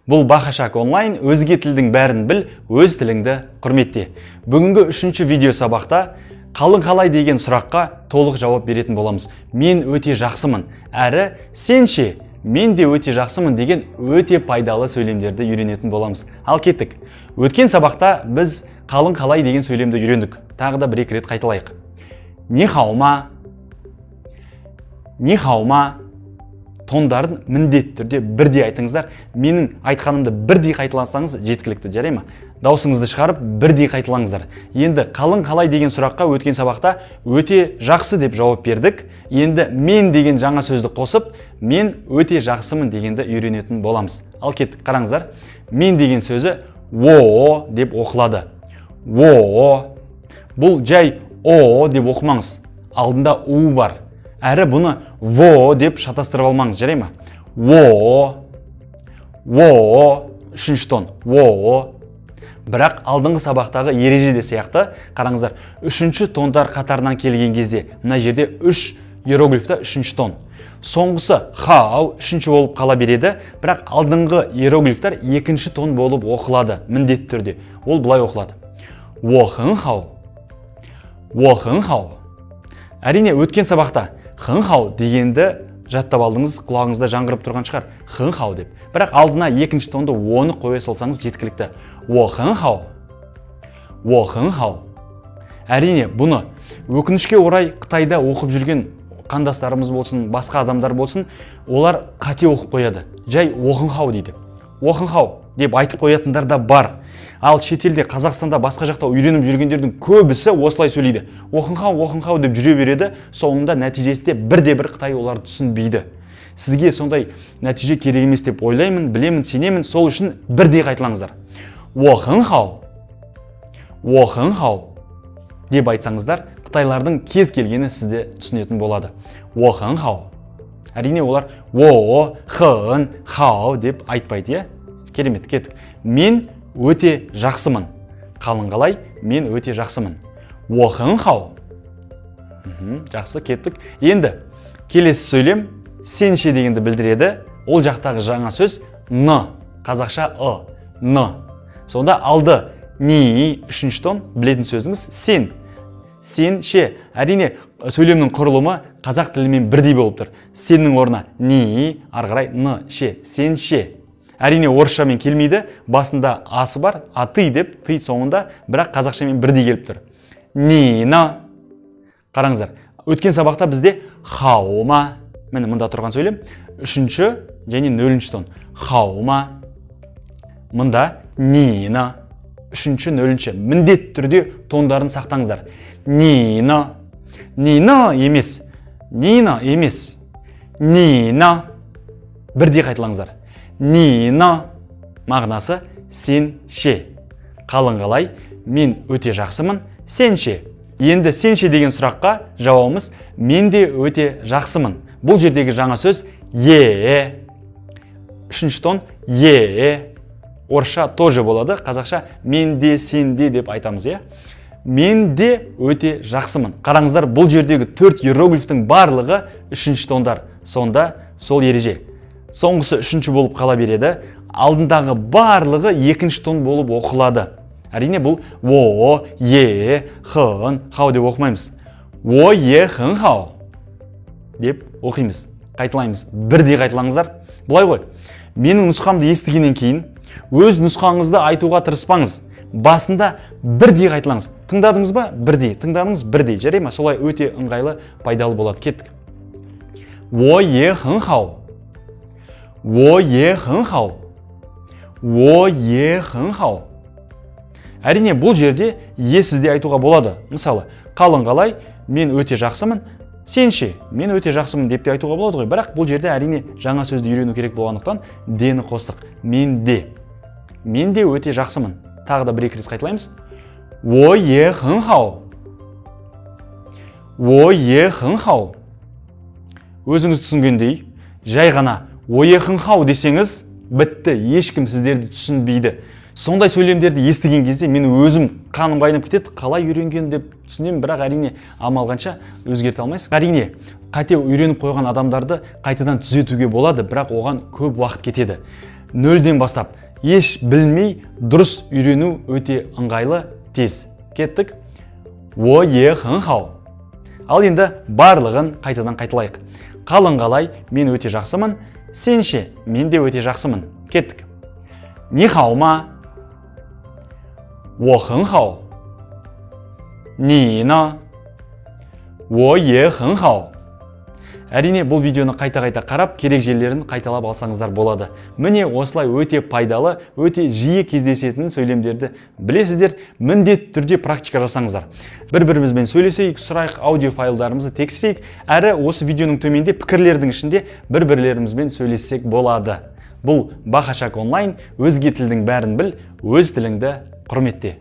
Бұл Бахашак онлайн, өзге тілдің бәрін біл, өз тіліңді құрметте. Бүгінгі 3-ші видео сабақта қалың қалай деген сұраққа толық жауап беретін боламыз. Мен өте жақсымын, әрі сен ше, мен де өте жақсымын деген өте пайдалы сөйлемдерді үйренетін боламыз. Ал кеттік. Өткен сабақта біз қалың қалай деген сөйлемді үйрендік. Тағы да бір-екі рет қайталайық. Ни хау ма? Ни хау ма? Тондарын міндетті түрде бірдей айтыңыздар. Менің айтқанымды бірдей қайталансаңыз жеткілікті, жарай ма? Даусыңызды шығарып бірдей қайталаңыздар. Енді қалың қалай деген сұраққа өткен сабақта өте жақсы деп жауап бердік. Енді мен деген жаңа сөзді қосып, мен өте жақсымын дегенді үйренетін боламыз. Ал кеттік, қараңыздар. Мен деген сөзі о деп оқылады. О. Бұл жай о деп оқымаңыз. Алдында у бар. Әрі бұны во деп шатастырып алмаңыз, жарай ма? Во, үшінші тон, во. Бірақ алдыңғы сабақтағы ережеде сияқты, қараңыздар, үшінші тондар қатарынан келген кезде, мына жерде үш иероглифта үшінші тон. Соңғысы хау үшінші болып қала береді, бірақ алдыңғы иероглифтар екінші тон болып оқылады, міндетті түрде. Ол былай оқылады. Во хэн хау. Әрине, өткен сабақта хэн хау дегенді жаттап алдыңыз, құлағыңызда жаңғырып тұрған шығар. Хэн хау деп. Бірақ алдына екінші тонды оны қоя салсаңыз жеткілікті. Во хэн хау. Әрине, бұны өкінішке орай Қытайда оқып жүрген қандастарымыз болсын, басқа адамдар болсын, олар қате оқып қояды. Жай во хэн хау дейді. Во хэн хау деп айтып қоятындар да бар. Ал шетелде, Қазақстанда, басқа жақта үйреніп жүргендердің көбісі осылай сөйлейді. Во хэн хау деп жүре береді, соңында нәтижесінде бірде-бір Қытай оларды түсінбейді. Сізге сондай нәтиже керек емес деп ойлаймын, білемін, сенемін, сол үшін бірдей қайталаңыздар. Во хэн хау деп айтсаңыздар, қытайлардың кез келгені сізде түсінетін болады. Во хэн хау. Әрине, олар во, хэн, хау деп айтпайды, е? Керемет, кеттік. Мен өте жақсымын. Қалың қалай? Мен өте жақсымын. Во хэн хау. Жақсы, кеттік. Енді келесі сөйлем сенше дегенді білдіреді. Ол жақтағы жаңа сөз н, қазақша н. Сонда алды ни, үшінші тон, білетін сөзіңіз сен. Сенше. Әрине, сөйлемнің құрылымы қазақ тілімен бірдей болып тұр. Сеннің орнына ни, арғарай н, ше, сенше. Әрине, орысшамен келмейді, басында асы бар, аты деп, ты соңында, бірақ қазақшамен бірдей келіп тұр. Нина. Қараңыздар, өткен сабақта бізде хаума, міне мұнда тұрған сөйлем, үшінші және нөлінші тон. Хаума. Мұнда нина. Үшінші, нөлінші. Міндетті түрде тондарын сақтаңыздар. Нина. Нина емес. Нина емес. Нина. Бірдей қайталаңыздар. Нина мағынасы сенше. Қалың қалай? Мен өте жақсымын. Сенше. Енді сенше деген сұраққа жауабымыз мен де өте жақсымын. Бұл жердегі жаңа сөз е. Үшінші тон е. Орысша тоже болады. Қазақша мен де, сен де деп айтамыз, е? Мен де өте жақсымын. Қараңыздар, бұл жердегі 4 иероглифтің барлығы үшінші тондар. Сонда сол ереже. Соңғысы үшінші болып қала береді. Алдындағы барлығы екінші тон болып оқылады. Әрине, бұл во, е, хэн, хау деп оқымаймыз. Во, е, хэн, хау деп оқимыз. Қайталаймыз. Бірдей қайталаңыздар. Бұлай ғой. Менің нұсқамды естігеннен кейін өз нұсқаңызды айтуға тырыспаңыз. Басында бірдей қайталаңыз. Тыңдадыңыз ба? Бірдей. Тыңдадыңыз? Бірдей. Жарай ма? Солай өте ыңғайлы, пайдалы болады. Кеттік. Во, е, хэн, хау. Во е хэн хау. Во е хэн хау. Әрине, бұл жерде е сізде айтуға болады. Мысалы, қалың қалай? Мен өте жақсымын. Сенше, мен өте жақсымын деп те айтуға болады ғой. Бірақ бұл жерде әрине жаңа сөзді үйрену керек болғандықтан дені қостық. Мен де өте жақсымын. Тағы да бір-екі рет қайталаймыз. Во е хэн хау. Во е хэн хау. Өзіңіз түсінгендей, жай ғана во е хэн хау десеңіз, бітті, ешкім сіздерді түсінбейді. Сондай сөйлемдерді естіген кезде мен өзім қаным қайнап кетеді, қалай үйренген деп түсінемін, бірақ әрине амалғанша өзгерте алмайсыз. Әрине, қате үйреніп қойған адамдарды қайтадан түзетуге болады, бірақ оған көп уақыт кетеді. нөлден бастап. Еш білмей дұрыс үйрену өте ыңғайлы, тез. Кеттік. 我也很好. Ал енді барлығын қайтадан қайталайық. Қалың қалай, мен өте жақсымын. Сен ше, мен де өте жақсымын. Кеттік. 你好吗? 我很好. 你呢? 我也很好. Әрине, бұл видеоны қайта-қайта қарап, керек жерлерін қайталап алсаңыздар болады. Міне осылай өте пайдалы, өте жиі кездесетін сөйлемдерді білесіздер, міндетті түрде практика жасаңыздар. Бір-бірімізбен сөйлесейік, сұрайық, аудио файлдарымызды тексерейік, әрі осы видеоның төменде пікірлердің ішінде бір-бірлерімізбен сөйлессек болады. Бұл Бахашак онлайн, өзге тілдің бәрін біл, өз тіліңді құрметте.